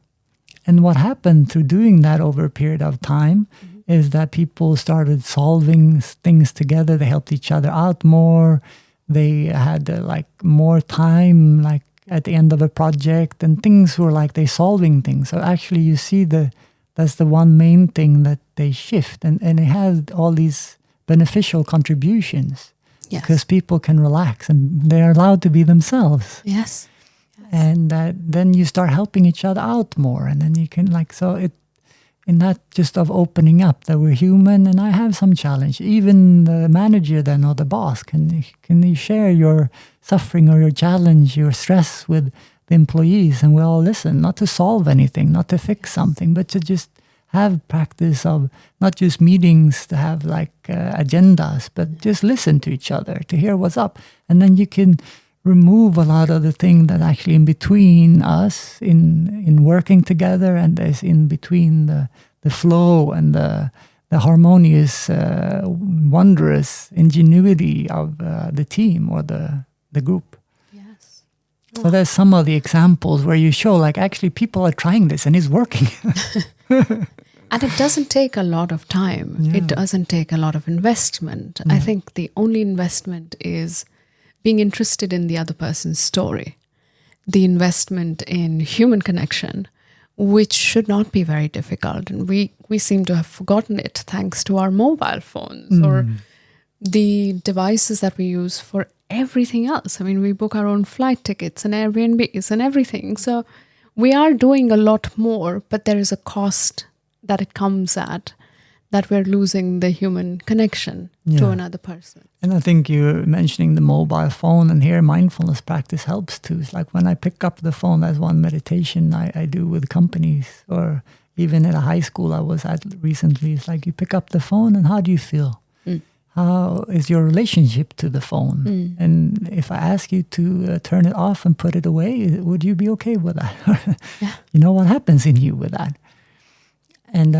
And what happened through doing that over a period of time is that people started solving things together. They helped each other out more. They had like more time, like at the end of a project, and things were like they solving things. So actually you see the that's the one main thing that they shift. And it has all these beneficial contributions because people can relax and they're allowed to be themselves. Yes. And then you start helping each other out more. And then you can in that just of opening up that we're human and I have some challenge. Even the manager then or the boss, can you share your suffering or your challenge, your stress with the employees, and we all listen, not to solve anything, not to fix something, but to just have practice of not just meetings to have agendas, but just listen to each other, to hear what's up. And then you can remove a lot of the thing that actually in between us in working together, and there's in between the flow and the harmonious, wondrous ingenuity of the team or the group. Yes. So there's some of the examples where you show actually people are trying this and it's working. And it doesn't take a lot of time. Yeah. It doesn't take a lot of investment. I think the only investment is being interested in the other person's story, the investment in human connection, which should not be very difficult. And we seem to have forgotten it thanks to our mobile phones or the devices that we use for everything else. I mean, we book our own flight tickets and Airbnbs and everything. So we are doing a lot more, but there is a cost that it comes at, that we're losing the human connection to another person. And I think you're mentioning the mobile phone, and here mindfulness practice helps too. It's like when I pick up the phone, that's one meditation I do with companies, or even at a high school I was at recently. It's like you pick up the phone and how do you feel? How is your relationship to the phone? And if I ask you to turn it off and put it away, would you be okay with that? You know, what happens in you with that? And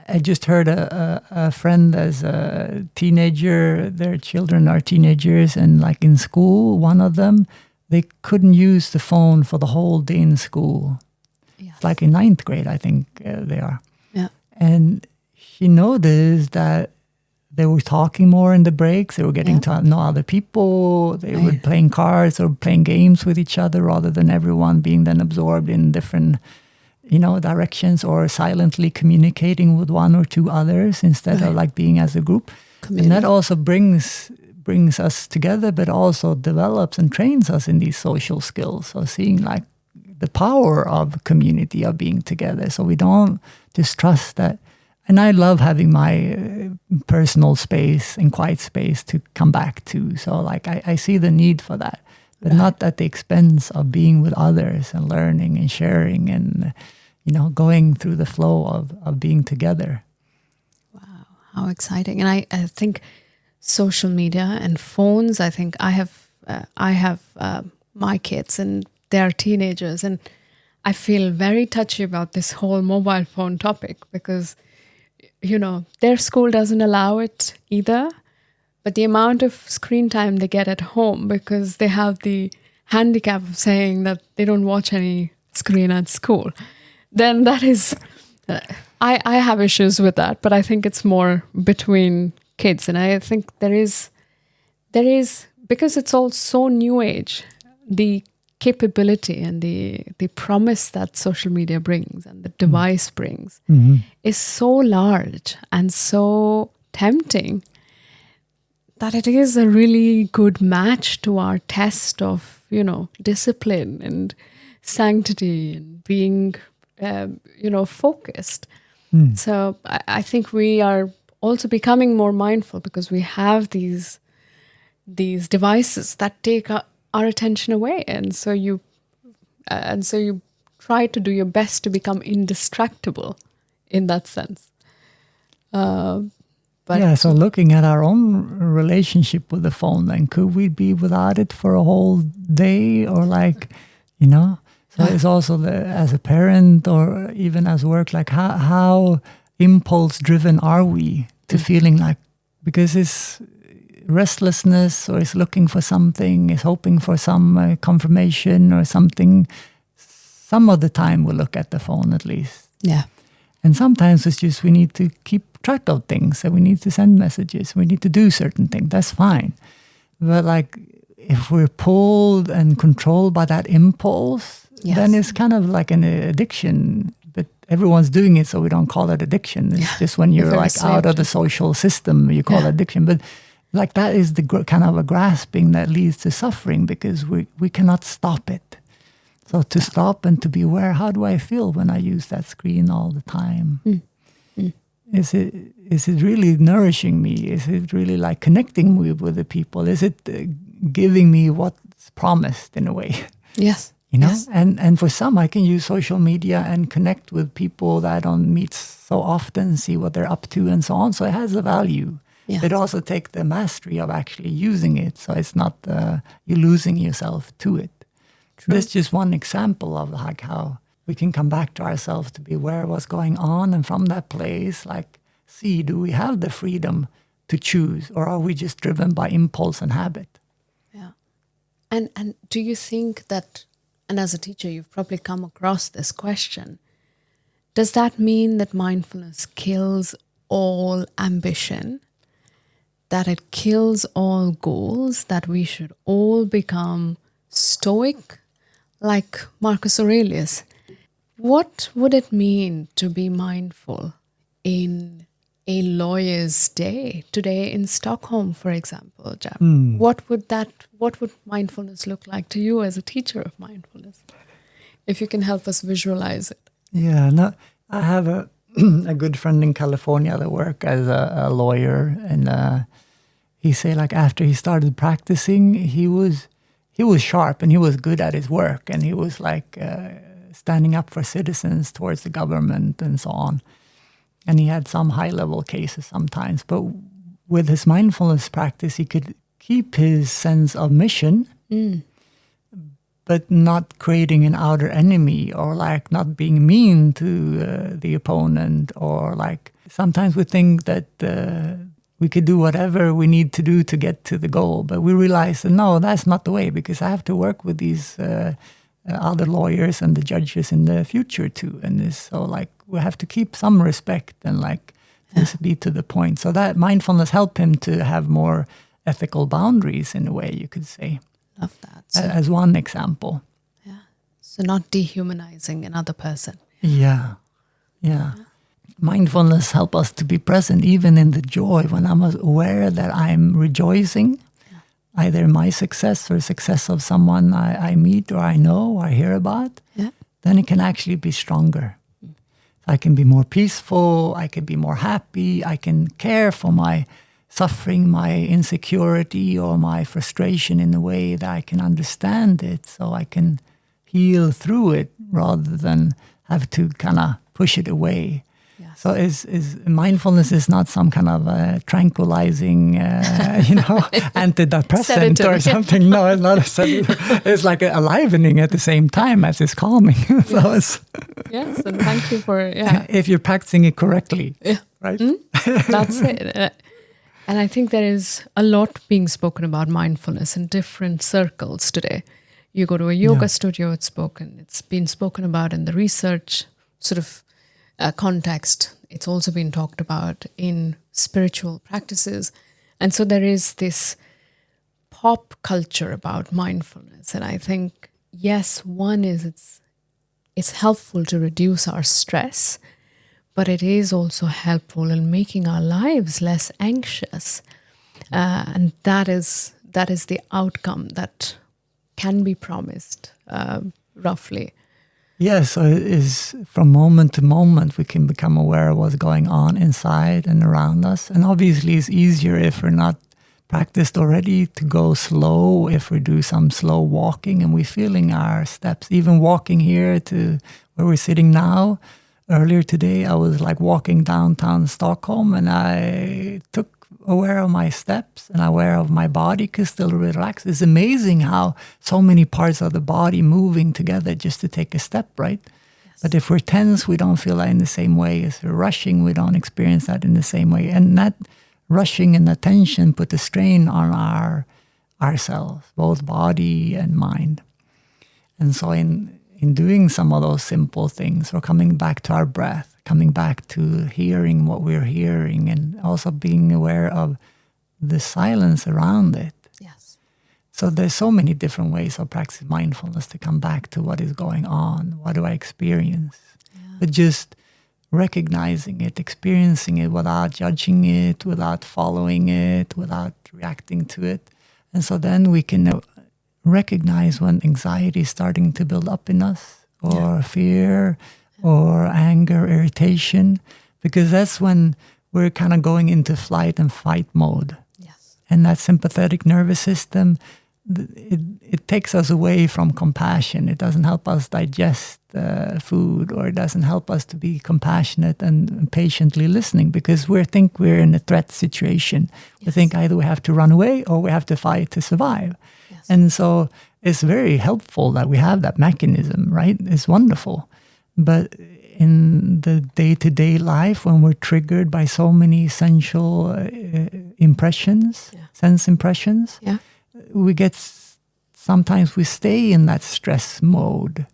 I just heard a friend as a teenager, their children are teenagers, and in school, one of them, they couldn't use the phone for the whole day in school. Yes. It's in 9th grade, I think they are. Yeah. And she noticed that they were talking more in the breaks. They were getting to know other people. They were playing cards or playing games with each other rather than everyone being then absorbed in different directions, or silently communicating with one or two others instead of being as a group. And that also brings us together, but also develops and trains us in these social skills. So seeing the power of community, of being together. So we don't just trust that. And I love having my personal space and quiet space to come back to. So I see the need for that, but not at the expense of being with others and learning and sharing and, going through the flow of being together. Wow, how exciting. And I think social media and phones, I think I have my kids and they're teenagers, and I feel very touchy about this whole mobile phone topic because, their school doesn't allow it either. But the amount of screen time they get at home, because they have the handicap of saying that they don't watch any screen at school, then that is, I have issues with that. But I think it's more between kids. And I think there is, because it's all so new age, the capability and the promise that social media brings and the device brings is so large and so tempting that it is a really good match to our test of, discipline and sanctity and being, focused. So I think we are also becoming more mindful because we have these devices that take our attention away, and so you try to do your best to become indistractable in that sense. So looking at our own relationship with the phone, then could we be without it for a whole day, or So it's also as a parent or even as work, how impulse driven are we to feeling because it's restlessness, or is looking for something, is hoping for some confirmation or something. Some of the time we'll look at the phone at least. Yeah. And sometimes it's just we need to keep track of things, and we need to send messages, we need to do certain things. That's fine. But if we're pulled and controlled by that impulse, then it's kind of like an addiction. But everyone's doing it, so we don't call it addiction. It's just when you're like out of the social system, you call it addiction. But like that is the kind of a grasping that leads to suffering, because we cannot stop it. So to stop and to be aware, how do I feel when I use that screen all the time? Is it really nourishing me? Is it really like connecting with the people? Is it giving me what's promised in a way? Yes. You know, yes. and for some, I can use social media and connect with people that I don't meet so often, see what they're up to and so on. So it has a value. Yes. It also takes the mastery of actually using it. So it's not you losing yourself to it. True. This is just one example of like how we can come back to ourselves to be aware of what's going on. And from that place, like, see, do we have the freedom to choose, or are we just driven by impulse and habit? Yeah. And do you think that, and as a teacher, you've probably come across this question, does that mean that mindfulness kills all ambition? That it kills all goals? That we should all become stoic like Marcus Aurelius? What would it mean to be mindful in a lawyer's day today in Stockholm, for example, Jab? What would mindfulness look like to you as a teacher of mindfulness? If you can help us visualize it. Yeah, no, I have a a good friend in California that works as a lawyer, and he said like after he started practicing, he was sharp and he was good at his work, and he was like standing up for citizens towards the government and so on. And he had some high-level cases sometimes, but with his mindfulness practice, he could keep his sense of mission, but not creating an outer enemy, or like not being mean to the opponent, or like sometimes we think that we could do whatever we need to do to get to the goal, but we realize that no, that's not the way, because I have to work with these other lawyers and the judges in the future too. And so like we have to keep some respect and like just be to the point. So that mindfulness helped him to have more ethical boundaries in a way, you could say. Love that. So, as one example. Yeah. So not dehumanizing another person. Yeah. Mindfulness helps us to be present even in the joy, when I'm aware that I'm rejoicing, either my success or success of someone I meet or I know or I hear about, then it can actually be stronger. I can be more peaceful, I can be more happy, I can care for my suffering, my insecurity or my frustration in a way that I can understand it, so I can heal through it rather than have to kind of push it away. Yes. So mindfulness is not some kind of tranquilizing, antidepressant sedative, or something. No, it's not a sedative. It's like a livening at the same time as it's calming. So yes. Yes, and thank you for, if you're practicing it correctly, right? That's it. And I think there is a lot being spoken about mindfulness in different circles today. You go to a yoga studio, it's been spoken about in the research sort of context. It's also been talked about in spiritual practices. And so there is this pop culture about mindfulness. And I think, yes, one is it's helpful to reduce our stress, but it is also helpful in making our lives less anxious. And that is the outcome that can be promised, roughly. Yes, so it is from moment to moment we can become aware of what's going on inside and around us. And obviously it's easier if we're not practiced already to go slow, if we do some slow walking and we're feeling our steps. Even walking here to where we're sitting now, earlier today I was like walking downtown Stockholm, and I took aware of my steps and aware of my body, could still relax. It's amazing how so many parts of the body moving together just to take a step, right? Yes. But if we're tense, we don't feel that in the same way. If we're rushing, we don't experience that in the same way. And that rushing and attention put a strain on ourselves, both body and mind. And so in doing some of those simple things, we're coming back to our breath, coming back to hearing what we're hearing, and also being aware of the silence around it. Yes. So there's so many different ways of practicing mindfulness to come back to what is going on. What do I experience? but just recognizing it, experiencing it without judging it, without following it, without reacting to it. And so then we can recognize when anxiety is starting to build up in us, or fear, or anger, irritation, because that's when we're kind of going into flight and fight mode. Yes. And that sympathetic nervous system, it takes us away from compassion. It doesn't help us digest food, or it doesn't help us to be compassionate and patiently listening, because we think we're in a threat situation. We think either we have to run away or we have to fight to survive. Yes. And so it's very helpful that we have that mechanism, right? It's wonderful. But in the day-to-day life, when we're triggered by so many sensual impressions, sense impressions, sometimes we stay in that stress mode.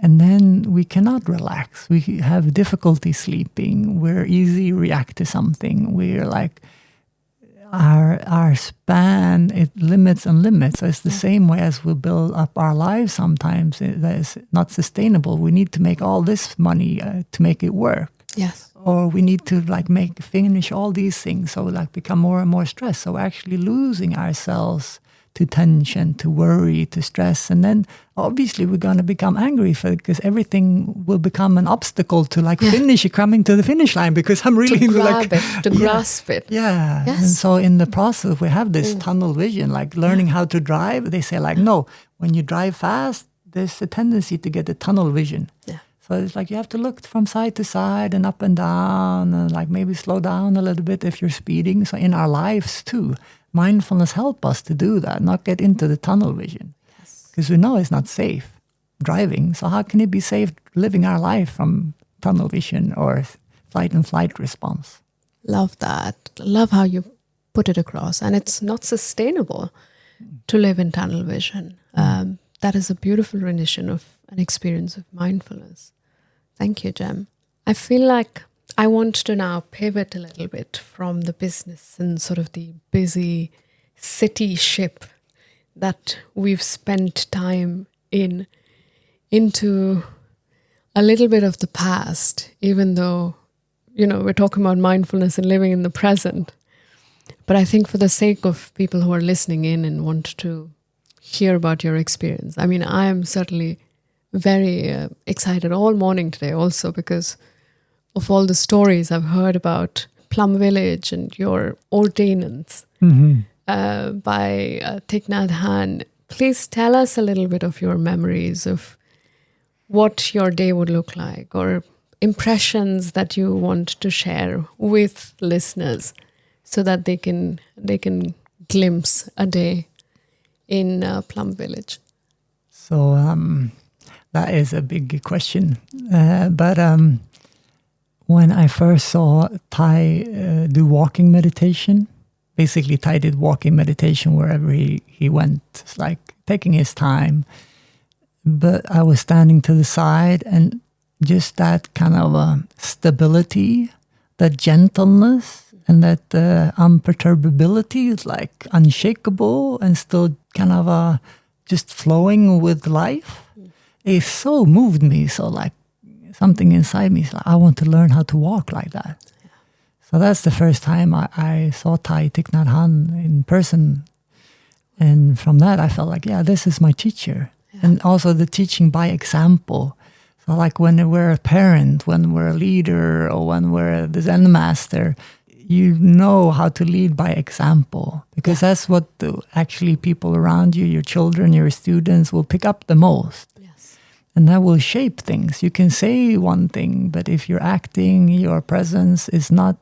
And then we cannot relax. We have difficulty sleeping. We're easy react to something. We're like, our span, it limits and limits. So it's the same way as we build up our lives sometimes. That is not sustainable. We need to make all this money to make it work. Yes. Or we need to finish all these things. So become more and more stressed. So we're actually losing ourselves to tension, to worry, to stress. And then obviously we're going to become angry because everything will become an obstacle to coming to the finish line, because I'm really to grasp it. Yeah. Yes. And so in the process, we have this tunnel vision, like learning how to drive. They say no, when you drive fast, there's a tendency to get a tunnel vision. Yeah. So it's like you have to look from side to side and up and down, and maybe slow down a little bit if you're speeding. So in our lives too, mindfulness help us to do that, not get into the tunnel vision. Because we know it's not safe driving. So how can it be safe living our life from tunnel vision or fight and flight response? Love that. Love how you put it across. And it's not sustainable to live in tunnel vision. That is a beautiful rendition of an experience of mindfulness. Thank you, Jem. I feel like I want to now pivot a little bit from the business and sort of the busy city ship that we've spent time in, into a little bit of the past, even though, we're talking about mindfulness and living in the present. But I think for the sake of people who are listening in and want to hear about your experience, I mean, I am certainly very excited all morning today also, because of all the stories I've heard about Plum Village and your ordinance by Thich Nhat Hanh. Please tell us a little bit of your memories of what your day would look like, or impressions that you want to share with listeners so that they can glimpse a day in Plum Village. So that is a big question. But when I first saw Thai do walking meditation, basically Thai did walking meditation wherever he went. It's like taking his time. But I was standing to the side, and just that kind of stability, that gentleness, and that unperturbability is like unshakable and still kind of just flowing with life. It so moved me. So like something inside me is like, I want to learn how to walk like that. Yeah. So that's the first time I saw Thich Nhat Hanh in person. And from that, I felt like, this is my teacher. Yeah. And also the teaching by example. So like when we're a parent, when we're a leader, or when we're the Zen master, you know how to lead by example, because that's what actually people around you, your children, your students, will pick up the most. Yes. And that will shape things. You can say one thing, but if your acting, your presence is not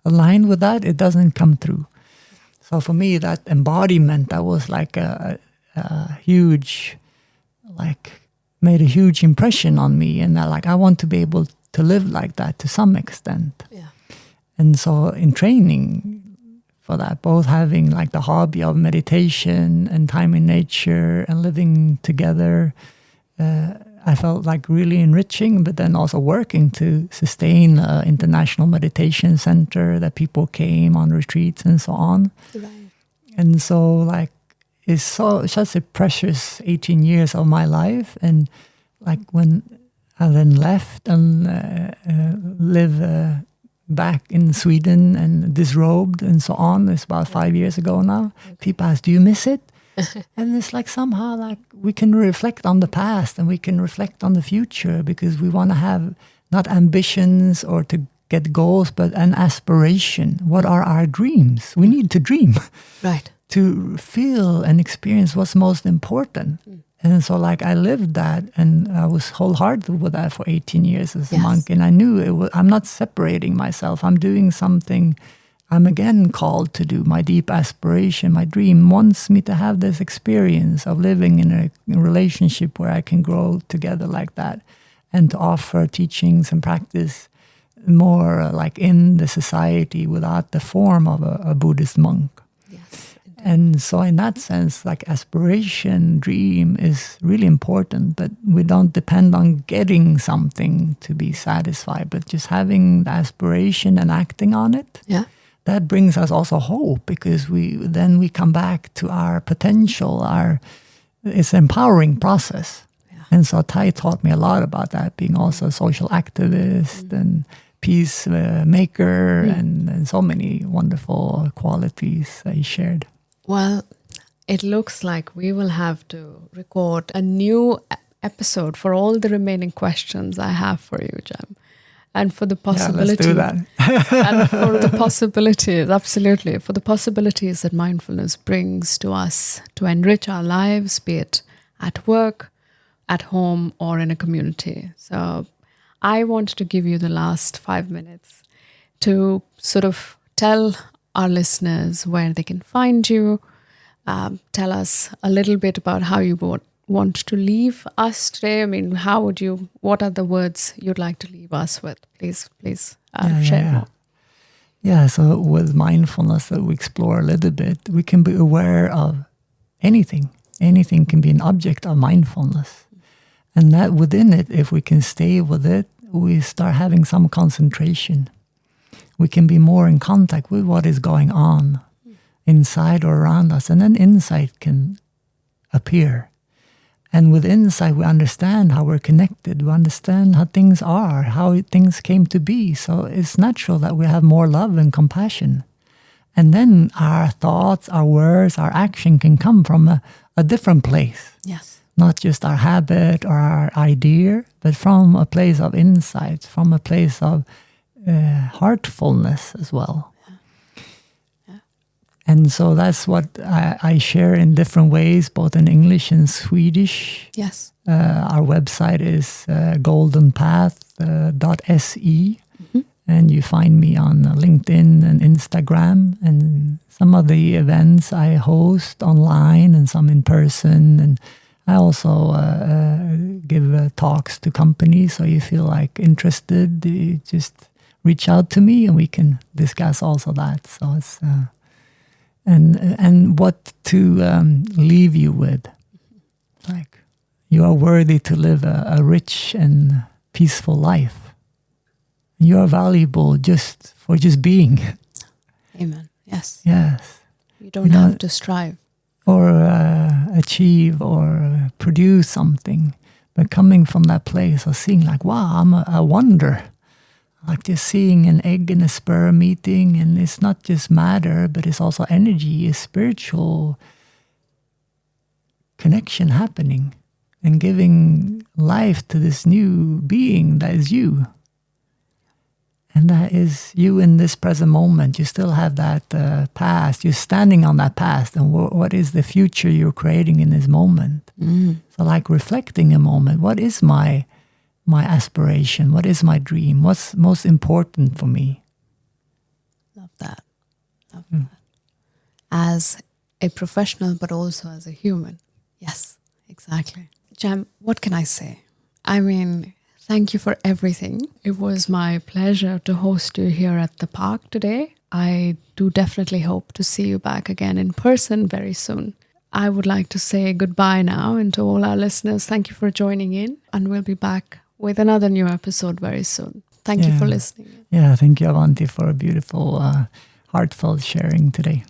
aligned with that, it doesn't come through. So for me, that embodiment, that was like a huge, made a huge impression on me. And I want to be able to live like that to some extent. Yeah. And so in training for that, both having the hobby of meditation and time in nature and living together, I felt really enriching, but then also working to sustain an international meditation center that people came on retreats and so on. Right. And so it's such a precious 18 years of my life. And when I then left and live back in Sweden and disrobed and so on. It's about 5 years ago now. People ask, do you miss it? And it's like somehow like we can reflect on the past and we can reflect on the future because we want to have not ambitions or to get goals, but an aspiration. What are our dreams? We need to dream. Right. To feel and experience what's most important. And so like I lived that and I was wholehearted with that for 18 years as a monk. And I knew I'm not separating myself. I'm doing something I'm again called to do. My deep aspiration, my dream wants me to have this experience of living in a relationship where I can grow together like that and to offer teachings and practice more like in the society without the form of a Buddhist monk. Yes. And so in that sense, like aspiration, dream is really important, but we don't depend on getting something to be satisfied, but just having the aspiration and acting on it. Yeah. That brings us also hope because we come back to our potential. It's an empowering process. Yeah. And so Thai taught me a lot about that, being also a social activist and peace maker and so many wonderful qualities that he shared. Well, it looks like we will have to record a new episode for all the remaining questions I have for you, Jem. And for the possibility, let's do that. and for the possibilities, absolutely, for the possibilities that mindfulness brings to us to enrich our lives, be it at work, at home, or in a community. So I want to give you the last 5 minutes to sort of tell our listeners where they can find you. Tell us a little bit about how you want to leave us today. I mean, what are the words you'd like to leave us with? Please share. Yeah, so with mindfulness that we explore a little bit, we can be aware of anything. Anything can be an object of mindfulness. And that within it, if we can stay with it, we start having some concentration. We can be more in contact with what is going on inside or around us. And then insight can appear. And with insight, we understand how we're connected. We understand how things are, how things came to be. So it's natural that we have more love and compassion. And then our thoughts, our words, our action can come from a different place. Yes. Not just our habit or our idea, but from a place of insight, from a place of heartfulness as well. And so that's what I share in different ways, both in English and Swedish. Yes. Our website is goldenpath.se. And you find me on LinkedIn and Instagram. And some of the events I host online and some in person. And I also give talks to companies. So you feel like interested, you just reach out to me and we can discuss also that. So it's... And what to leave you with. Like, you are worthy to live a rich and peaceful life. You are valuable just for just being. Amen. Yes. Yes. You don't have to strive. Or achieve or produce something. But coming from that place of seeing like, wow, I'm a wonder. Like just seeing an egg and a sperm meeting, and it's not just matter, but it's also energy, a spiritual connection happening and giving life to this new being that is you. And that is you in this present moment. You still have that past. You're standing on that past. And what is the future you're creating in this moment? So like reflecting a moment, what is my aspiration? What is my dream? What's most important for me? Love that. Love that. As a professional, but also as a human. Yes, exactly. Jem, what can I say? I mean, thank you for everything. It was my pleasure to host you here at the park today. I do definitely hope to see you back again in person very soon. I would like to say goodbye now, and to all our listeners, thank you for joining in, and we'll be back with another new episode very soon. Thank you for listening. Yeah, thank you, Avanti, for a beautiful, heartfelt sharing today.